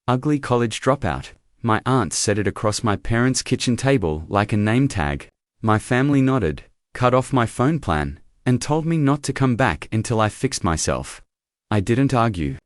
Ugly college dropout. My aunt set it across my parents' kitchen table like a name tag. My family nodded, cut off my phone plan, and told me not to come back until I fixed myself. I didn't argue.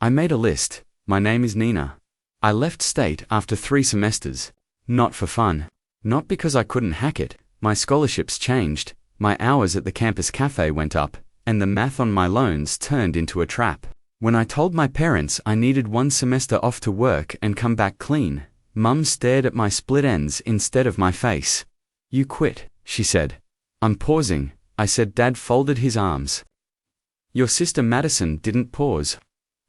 I made a list. My name is Nina. I left state after 3 semesters. Not for fun. Not because I couldn't hack it. My scholarships changed, my hours at the campus cafe went up, and the math on my loans turned into a trap. When I told my parents I needed 1 semester off to work and come back clean, Mum stared at my split ends instead of my face. "You quit," she said. "I'm pausing," I said. Dad folded his arms. "Your sister Madison didn't pause.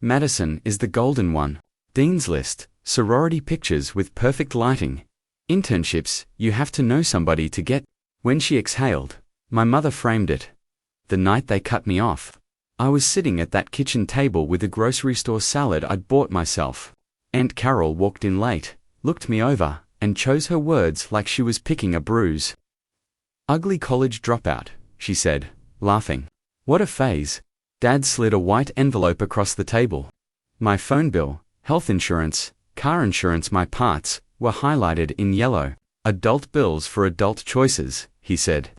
Madison is the golden one. Dean's List, sorority pictures with perfect lighting. Internships, you have to know somebody to get." When she exhaled, my mother framed it. The night they cut me off, I was sitting at that kitchen table with a grocery store salad I'd bought myself. Aunt Carol walked in late, looked me over, and chose her words like she was picking a bruise. "Ugly college dropout," she said, laughing. "What a phase." Dad slid a white envelope across the table. My phone bill, health insurance, car insurance, my parts, were highlighted in yellow. "Adult bills for adult choices," he said.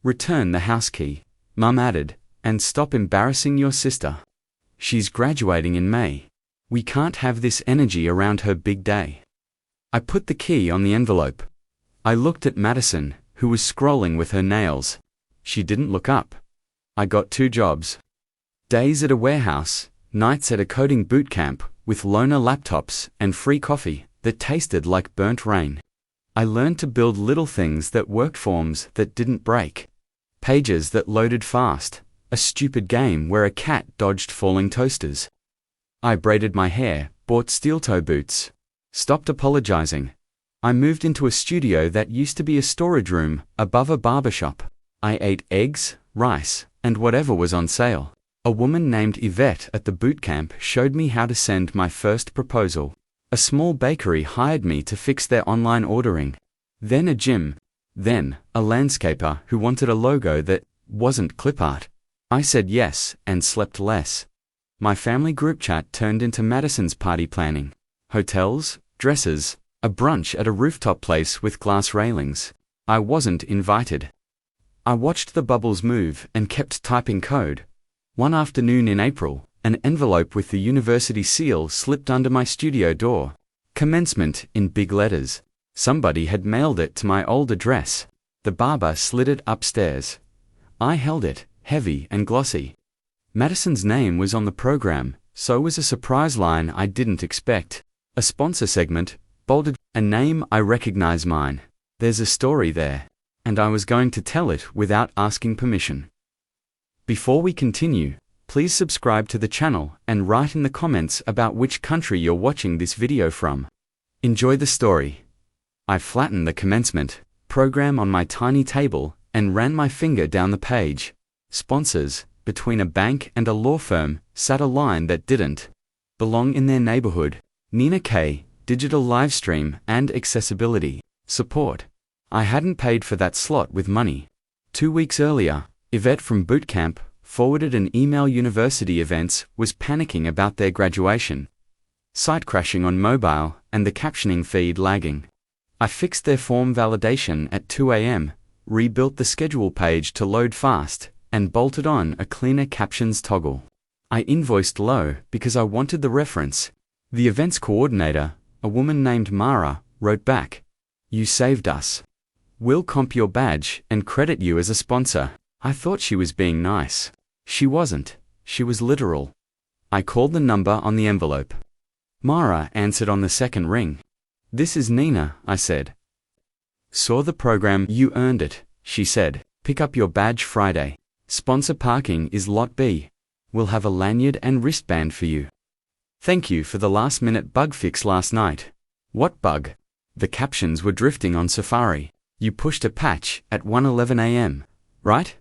"Return the house key," Mum added, "and stop embarrassing your sister. She's graduating in May. We can't have this energy around her big day." I put the key on the envelope. I looked at Madison, who was scrolling with her nails. She didn't look up. I got 2 jobs. Days at a warehouse, nights at a coding boot camp, with loaner laptops and free coffee that tasted like burnt rain. I learned to build little things that worked, forms that didn't break, pages that loaded fast, a stupid game where a cat dodged falling toasters. I braided my hair, bought steel-toe boots, stopped apologizing. I moved into a studio that used to be a storage room above a barbershop. I ate eggs, rice, and whatever was on sale. A woman named Yvette at the boot camp showed me how to send my first proposal. A small bakery hired me to fix their online ordering. Then a gym. Then a landscaper who wanted a logo that wasn't clip art. I said yes and slept less. My family group chat turned into Madison's party planning. Hotels, dresses, a brunch at a rooftop place with glass railings. I wasn't invited. I watched the bubbles move and kept typing code. One afternoon in April, an envelope with the university seal slipped under my studio door. Commencement in big letters. Somebody had mailed it to my old address. The barber slid it upstairs. I held it, heavy and glossy. Madison's name was on the program, so was a surprise line I didn't expect. A sponsor segment, bolded, a name I recognize, mine. There's a story there. And I was going to tell it without asking permission. Before we continue, please subscribe to the channel and write in the comments about which country you're watching this video from. Enjoy the story. I flattened the commencement program on my tiny table and ran my finger down the page. Sponsors, between a bank and a law firm, sat a line that didn't belong in their neighborhood. Nina K, digital livestream and accessibility support. I hadn't paid for that slot with money. 2 weeks earlier, Yvette from bootcamp forwarded an email. University events was panicking about their graduation. Site crashing on mobile and the captioning feed lagging. I fixed their form validation at 2 a.m., rebuilt the schedule page to load fast, and bolted on a cleaner captions toggle. I invoiced low because I wanted the reference. The events coordinator, a woman named Mara, wrote back, "You saved us. We'll comp your badge and credit you as a sponsor." I thought she was being nice. She wasn't. She was literal. I called the number on the envelope. Mara answered on the second ring. "This is Nina," I said. "Saw the program, you earned it," she said. "Pick up your badge Friday. Sponsor parking is lot B. We'll have a lanyard and wristband for you. Thank you for the last-minute bug fix last night." "What bug?" "The captions were drifting on Safari. You pushed a patch at 1:11 a.m., right?"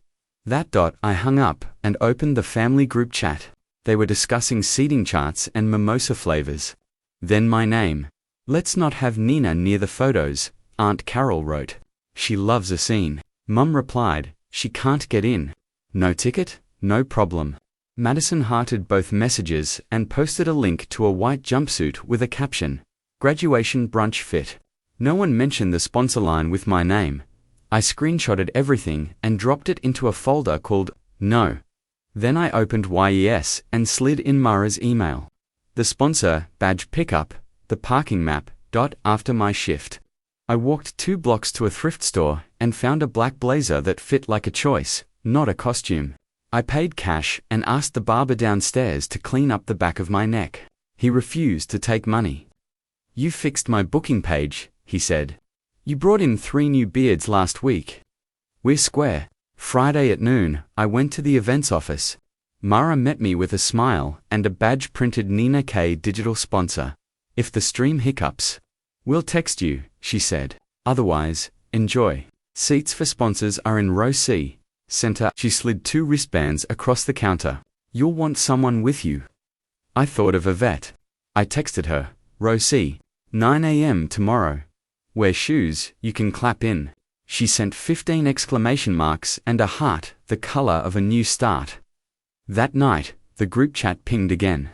I hung up and opened the family group chat. They were discussing seating charts and mimosa flavors. Then my name. "Let's not have Nina near the photos," Aunt Carol wrote. "She loves a scene." Mum replied, "She can't get in." "No ticket? No problem. Madison hearted both messages and posted a link to a white jumpsuit with a caption, "Graduation brunch fit." No one mentioned the sponsor line with my name. I screenshotted everything and dropped it into a folder called No. Then I opened YES and slid in Mara's email. The sponsor, badge pickup, the parking map, after my shift. I walked 2 blocks to a thrift store and found a black blazer that fit like a choice, not a costume. I paid cash and asked the barber downstairs to clean up the back of my neck. He refused to take money. "You fixed my booking page," he said. "You brought in 3 new beards last week. We're square." Friday at noon, I went to the events office. Mara met me with a smile and a badge printed Nina K digital sponsor. "If the stream hiccups, we'll text you," she said. "Otherwise, enjoy. Seats for sponsors are in row C, center." She slid 2 wristbands across the counter. "You'll want someone with you." I thought of Yvette. I texted her, "Row C, 9 a.m. tomorrow. Wear shoes you can clap in." She sent 15 exclamation marks and a heart, the color of a new start. That night, the group chat pinged again.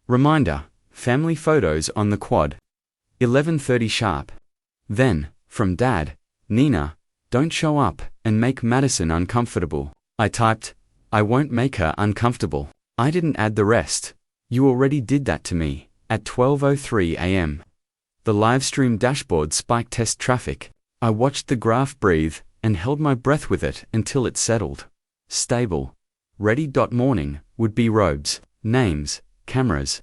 Reminder, family photos on the quad. 11:30 sharp. Then, from Dad, "Nina, don't show up and make Madison uncomfortable." I typed, "I won't make her uncomfortable." I didn't add the rest. "You already did that to me," at 12:03 a.m. The livestream dashboard spiked test traffic. I watched the graph breathe and held my breath with it until it settled. Stable. Ready. Morning would be robes, names, cameras.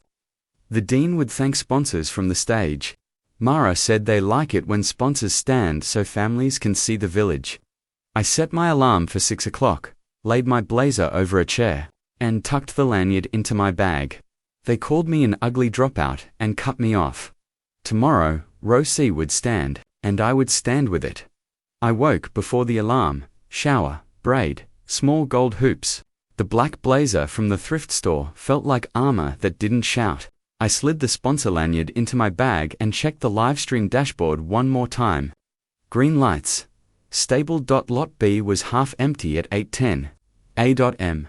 The dean would thank sponsors from the stage. Mara said they like it when sponsors stand so families can see the village. I set my alarm for 6 o'clock, laid my blazer over a chair, and tucked the lanyard into my bag. They called me an ugly dropout and cut me off. Tomorrow, row C would stand, and I would stand with it. I woke before the alarm, shower, braid, small gold hoops. The black blazer from the thrift store felt like armor that didn't shout. I slid the sponsor lanyard into my bag and checked the livestream dashboard one more time. Green lights. Stable. Lot B was half empty at 8:10 a.m.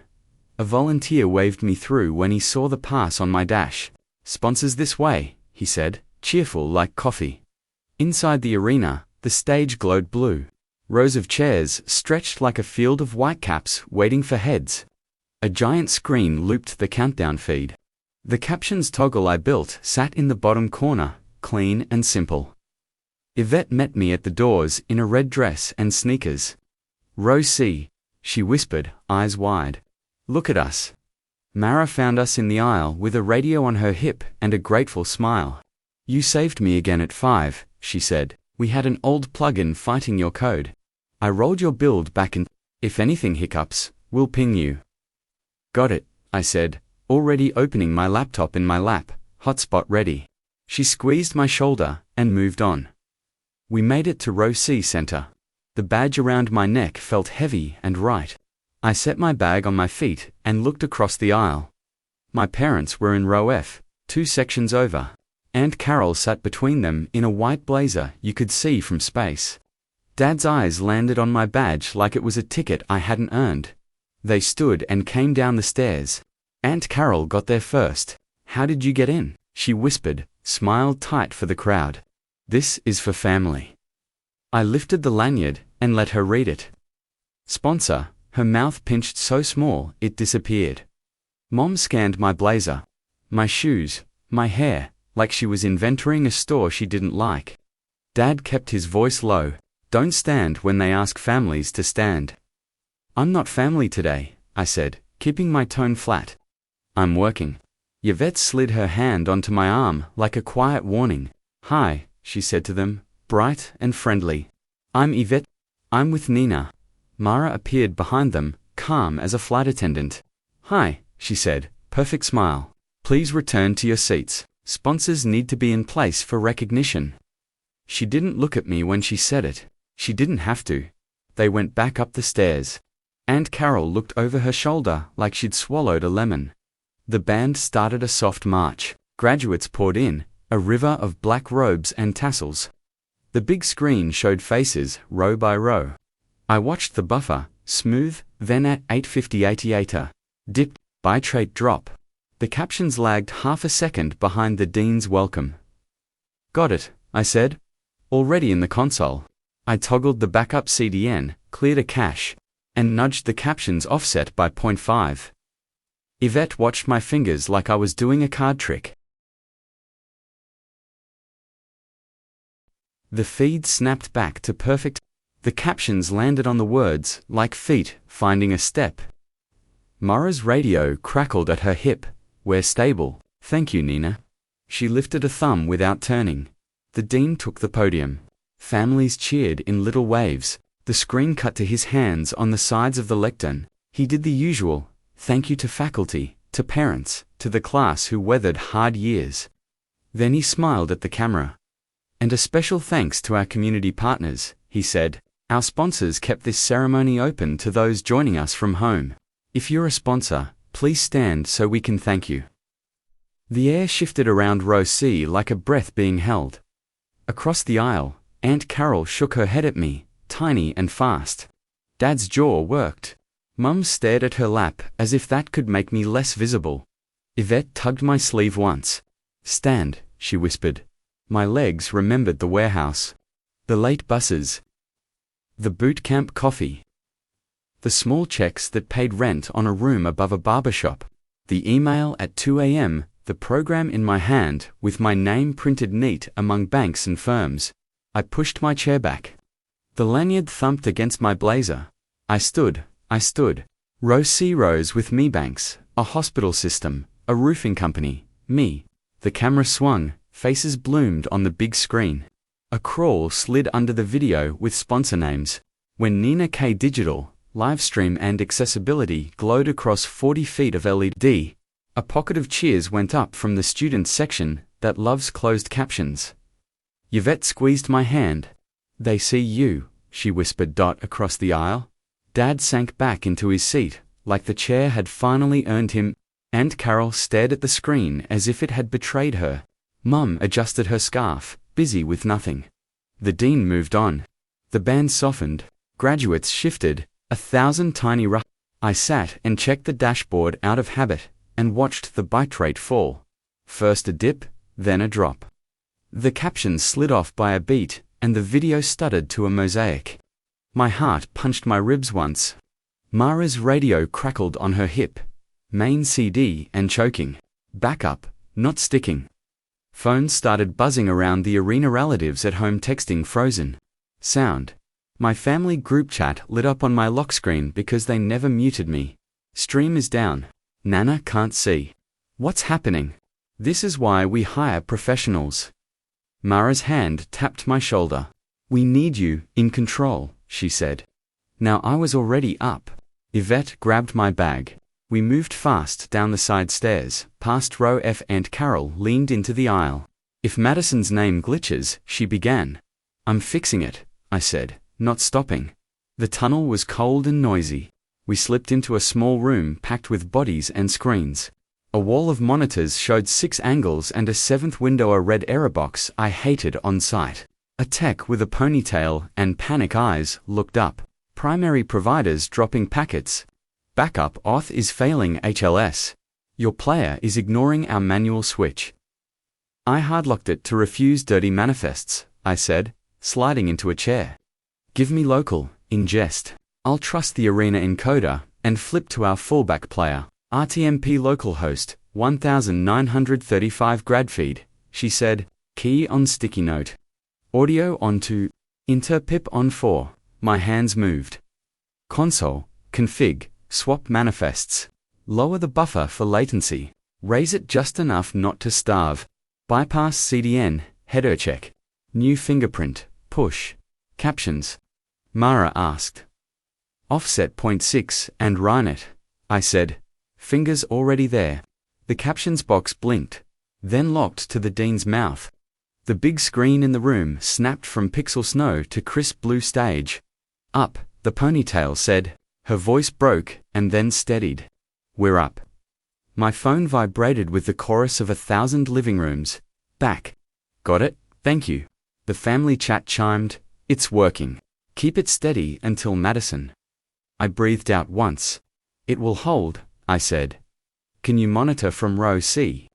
A volunteer waved me through when he saw the pass on my dash. "Sponsors this way," he said, cheerful like coffee. Inside the arena, the stage glowed blue. Rows of chairs stretched like a field of whitecaps waiting for heads. A giant screen looped the countdown feed. The captions toggle I built sat in the bottom corner, clean and simple. Yvette met me at the doors in a red dress and sneakers. "Row C," she whispered, eyes wide. "Look at us." Mara found us in the aisle with a radio on her hip and a grateful smile. "You saved me again at 5, she said. "We had an old plugin fighting your code. I rolled your build back and, if anything hiccups, we'll ping you." "Got it," I said, already opening my laptop in my lap, hotspot ready. She squeezed my shoulder and moved on. We made it to row C center. The badge around my neck felt heavy and right. I set my bag on my feet and looked across the aisle. My parents were in row F, 2 sections over. Aunt Carol sat between them in a white blazer you could see from space. Dad's eyes landed on my badge like it was a ticket I hadn't earned. They stood and came down the stairs. Aunt Carol got there first. "How did you get in?" she whispered, smiled tight for the crowd. "This is for family." I lifted the lanyard and let her read it. Sponsor, her mouth pinched so small it disappeared. Mom scanned my blazer, my shoes, my hair, like she was inventorying a store she didn't like. Dad kept his voice low. "Don't stand when they ask families to stand." "I'm not family today," I said, keeping my tone flat. "I'm working." Yvette slid her hand onto my arm like a quiet warning. "Hi," she said to them, bright and friendly. "I'm Yvette. I'm with Nina." Mara appeared behind them, calm as a flight attendant. "Hi," she said, perfect smile. "Please return to your seats. Sponsors need to be in place for recognition." She didn't look at me when she said it. She didn't have to. They went back up the stairs. Aunt Carol looked over her shoulder like she'd swallowed a lemon. The band started a soft march. Graduates poured in, a river of black robes and tassels. The big screen showed faces, row by row. I watched the buffer, smooth, then at 8:58 dipped. bitrate drop. The captions lagged half a second behind the dean's welcome. Got it, I said. Already in the console. I toggled the backup CDN, cleared a cache, and nudged the captions offset by 0.5. Yvette watched my fingers like I was doing a card trick. The feed snapped back to perfect. The captions landed on the words, like feet, finding a step. Mara's radio crackled at her hip. We're stable. Thank you, Nina. She lifted a thumb without turning. The dean took the podium. Families cheered in little waves. The screen cut to his hands on the sides of the lectern. He did the usual. Thank you to faculty, to parents, to the class who weathered hard years. Then he smiled at the camera. And a special thanks to our community partners, he said. Our sponsors kept this ceremony open to those joining us from home. If you're a sponsor, please stand so we can thank you. The air shifted around row C like a breath being held. Across the aisle, Aunt Carol shook her head at me, tiny and fast. Dad's jaw worked. Mum stared at her lap as if that could make me less visible. Yvette tugged my sleeve once. Stand, she whispered. My legs remembered the warehouse. The late buses. The boot camp coffee. The small checks that paid rent on a room above a barber shop. The email at 2 a.m., the program in my hand, with my name printed neat among banks and firms. I pushed my chair back. The lanyard thumped against my blazer. I stood. Row C rose with me banks, a hospital system, a roofing company, me. The camera swung, faces bloomed on the big screen. A crawl slid under the video with sponsor names. When Nina K Digital, Livestream and Accessibility glowed across 40 feet of LED, a pocket of cheers went up from the students section that loves closed captions. Yvette squeezed my hand. They see you, she whispered across the aisle. Dad sank back into his seat, like the chair had finally earned him. Aunt Carol stared at the screen as if it had betrayed her. Mum adjusted her scarf, busy with nothing. The dean moved on. The band softened. Graduates shifted. 1,000 tiny I sat and checked the dashboard out of habit, and watched the bitrate fall. First a dip, then a drop. The captions slid off by a beat, and the video stuttered to a mosaic. My heart punched my ribs once. Mara's radio crackled on her hip. Main CD and choking. Backup, not sticking. Phones started buzzing around the arena. Relatives at home texting frozen. Sound. My family group chat lit up on my lock screen because they never muted me. Stream is down. Nana can't see. What's happening? This is why we hire professionals. Mara's hand tapped my shoulder. We need you in control, she said. Now I was already up. Yvette grabbed my bag. We moved fast down the side stairs, past row F. Aunt Carol leaned into the aisle. If Madison's name glitches, she began. I'm fixing it, I said, not stopping. The tunnel was cold and noisy. We slipped into a small room packed with bodies and screens. A wall of monitors showed 6 angles and a 7th window, a red error box I hated on sight. A tech with a ponytail and panic eyes looked up. Primary providers dropping packets. Backup auth is failing HLS. Your player is ignoring our manual switch. I hardlocked it to refuse dirty manifests, I said, sliding into a chair. Give me local, ingest. I'll trust the arena encoder, and flip to our fallback player. RTMP localhost, 1935 gradfeed, she said, key on sticky note. Audio on 2. Interpip on 4. My hands moved. Console, config, swap manifests. Lower the buffer for latency. Raise it just enough not to starve. Bypass CDN, header check. New fingerprint, push. Captions. Mara asked. Offset 0.6 and run it, I said. Fingers already there. The captions box blinked, then locked to the dean's mouth. The big screen in the room snapped from pixel snow to crisp blue stage. Up, the ponytail said. Her voice broke and then steadied. We're up. My phone vibrated with the chorus of 1,000 living rooms. Back. Got it, thank you. The family chat chimed. It's working. Keep it steady until Madison. I breathed out once. It will hold, I said. Can you monitor from row C?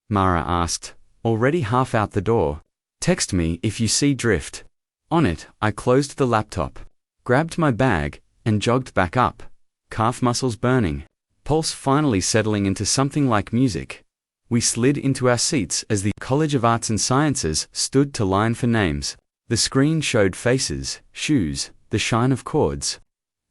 Mara asked, already half out the door. Text me if you see drift. On it, I closed the laptop, grabbed my bag, and jogged back up, calf muscles burning, pulse finally settling into something like music. We slid into our seats as the College of Arts and Sciences stood to line for names. The screen showed faces, shoes, the shine of chords.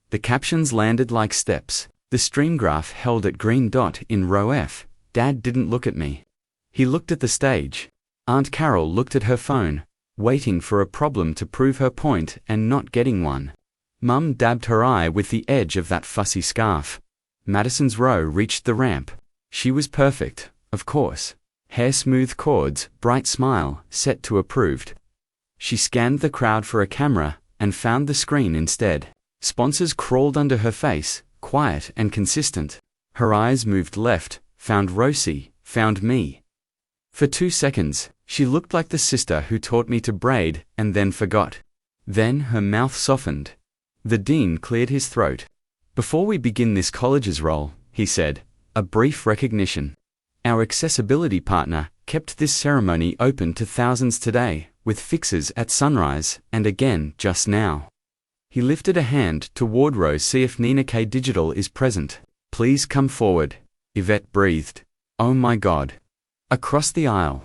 The captions landed like steps. The stream graph held at green dot in row F. Dad didn't look at me. He looked at the stage. Aunt Carol looked at her phone, waiting for a problem to prove her point and not getting one. Mum dabbed her eye with the edge of that fussy scarf. Madison's row reached the ramp. She was perfect, of course. Hair smooth chords, bright smile, set to approved. She scanned the crowd for a camera and found the screen instead. Sponsors crawled under her face, quiet and consistent. Her eyes moved left, found Rosie, found me. For 2 seconds, she looked like the sister who taught me to braid and then forgot. Then her mouth softened. The dean cleared his throat. Before we begin this college's role, he said, a brief recognition. Our accessibility partner kept this ceremony open to thousands today, with fixes at sunrise and again just now. He lifted a hand toward row see if Nina K. Digital is present. Please come forward, Yvette breathed. Oh my God. Across the aisle.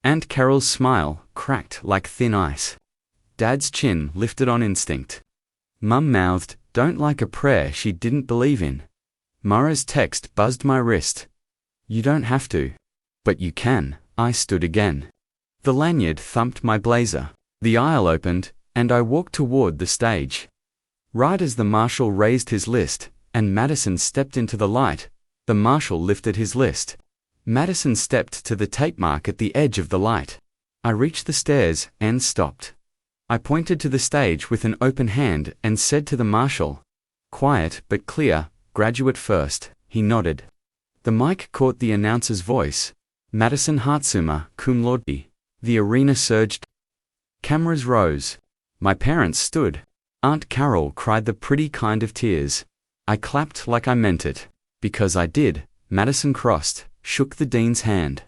Aunt Carol's smile cracked like thin ice. Dad's chin lifted on instinct. Mum mouthed, don't like a prayer she didn't believe in. Mara's text buzzed my wrist. You don't have to. But you can. I stood again. The lanyard thumped my blazer. The aisle opened, and I walked toward the stage. Right as the marshal raised his list, and Madison stepped into the light, the marshal lifted his list. Madison stepped to the tape mark at the edge of the light. I reached the stairs and stopped. I pointed to the stage with an open hand and said to the marshal, quiet but clear, graduate first. He nodded. The mic caught the announcer's voice. Madison Hartsuma, cum laude. The arena surged. Cameras rose. My parents stood. Aunt Carol cried the pretty kind of tears. I clapped like I meant it. Because I did. Madison crossed, shook the dean's hand,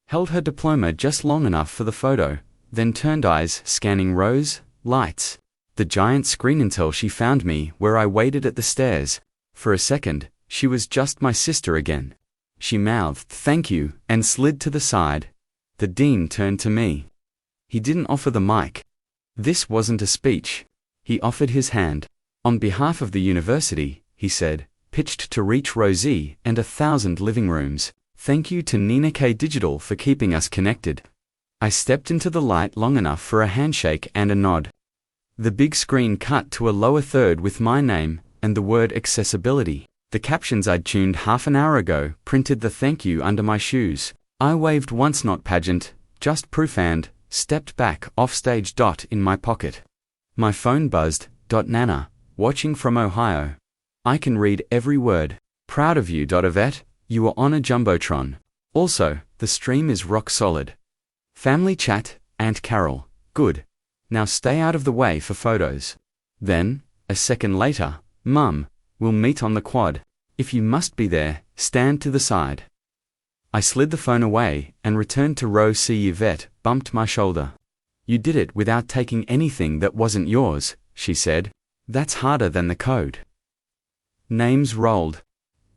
held her diploma just long enough for the photo, then turned eyes scanning rows, lights, the giant screen until she found me where I waited at the stairs. For a second, she was just my sister again. She mouthed, thank you, and slid to the side. The dean turned to me. He didn't offer the mic. This wasn't a speech. He offered his hand. On behalf of the university, he said, pitched to reach Rosie and 1,000 living rooms. Thank you to Nina K. Digital for keeping us connected. I stepped into the light long enough for a handshake and a nod. The big screen cut to a lower third with my name and the word accessibility. The captions I'd tuned half an hour ago printed the thank you under my shoes. I waved once, not pageant, just proof, and stepped back off stage. In my pocket. My phone buzzed. Nana, watching from Ohio. I can read every word. Proud of you. Yvette, you are on a jumbotron. Also, the stream is rock solid. Family chat, Aunt Carol. Good. Now stay out of the way for photos. Then, a second later, Mum, we'll meet on the quad. If you must be there, stand to the side. I slid the phone away and returned to row C. Yvette bumped my shoulder. You did it without taking anything that wasn't yours, she said. That's harder than the code. Names rolled.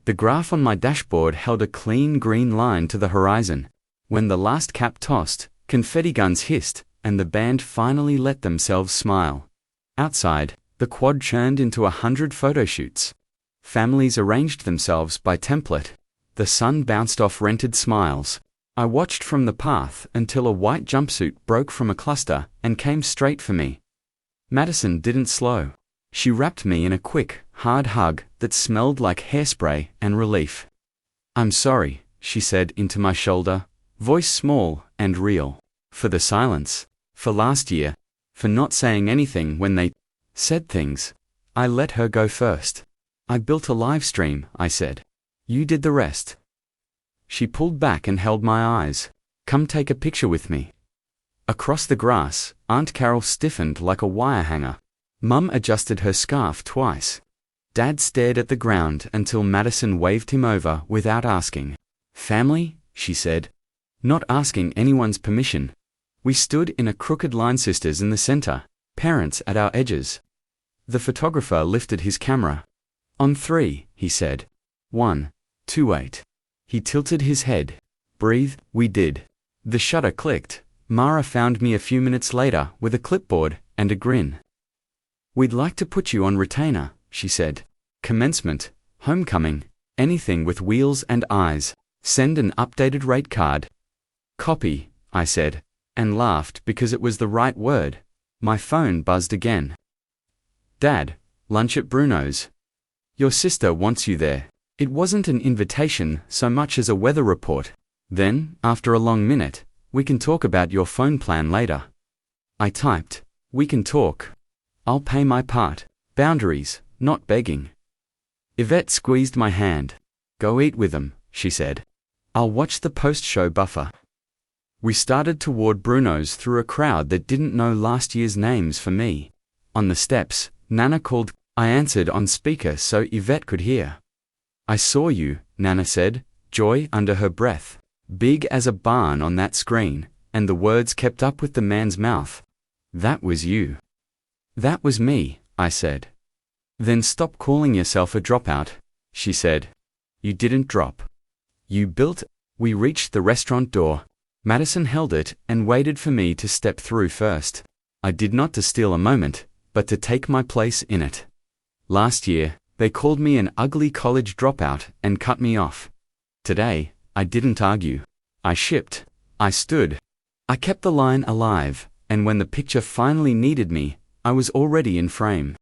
The graph on my dashboard held a clean green line to the horizon. When the last cap tossed, confetti guns hissed, and the band finally let themselves smile. Outside, the quad churned into 100 photo shoots. Families arranged themselves by template. The sun bounced off rented smiles. I watched from the path until a white jumpsuit broke from a cluster and came straight for me. Madison didn't slow. She wrapped me in a quick, hard hug that smelled like hairspray and relief. I'm sorry, she said into my shoulder, voice small and real. For the silence. For last year. For not saying anything when they said things. I let her go first. I built a live stream, I said. You did the rest. She pulled back and held my eyes. Come take a picture with me. Across the grass, Aunt Carol stiffened like a wire hanger. Mum adjusted her scarf twice. Dad stared at the ground until Madison waved him over without asking. Family? She said, not asking anyone's permission. We stood in a crooked line, sisters in the center, parents at our edges. The photographer lifted his camera. On 3, he said. 1, 2, 8. He tilted his head. Breathe, we did. The shutter clicked. Mara found me a few minutes later with a clipboard and a grin. We'd like to put you on retainer, she said. Commencement, homecoming, anything with wheels and eyes. Send an updated rate card. Copy, I said, and laughed because it was the right word. My phone buzzed again. Dad, lunch at Bruno's. Your sister wants you there. It wasn't an invitation so much as a weather report. Then, after a long minute, we can talk about your phone plan later. I typed, we can talk. I'll pay my part. Boundaries, not begging. Yvette squeezed my hand. Go eat with them, she said. I'll watch the post-show buffer. We started toward Bruno's through a crowd that didn't know last year's names for me. On the steps, Nana called. I answered on speaker so Yvette could hear. I saw you, Nana said, joy under her breath. Big as a barn on that screen, and the words kept up with the man's mouth. That was you. That was me, I said. Then stop calling yourself a dropout, she said. You didn't drop. You built. We reached the restaurant door. Madison held it and waited for me to step through first. I did not to steal a moment, but to take my place in it. Last year, they called me an ugly college dropout and cut me off. Today, I didn't argue. I shipped. I stood. I kept the line alive, and when the picture finally needed me, I was already in frame.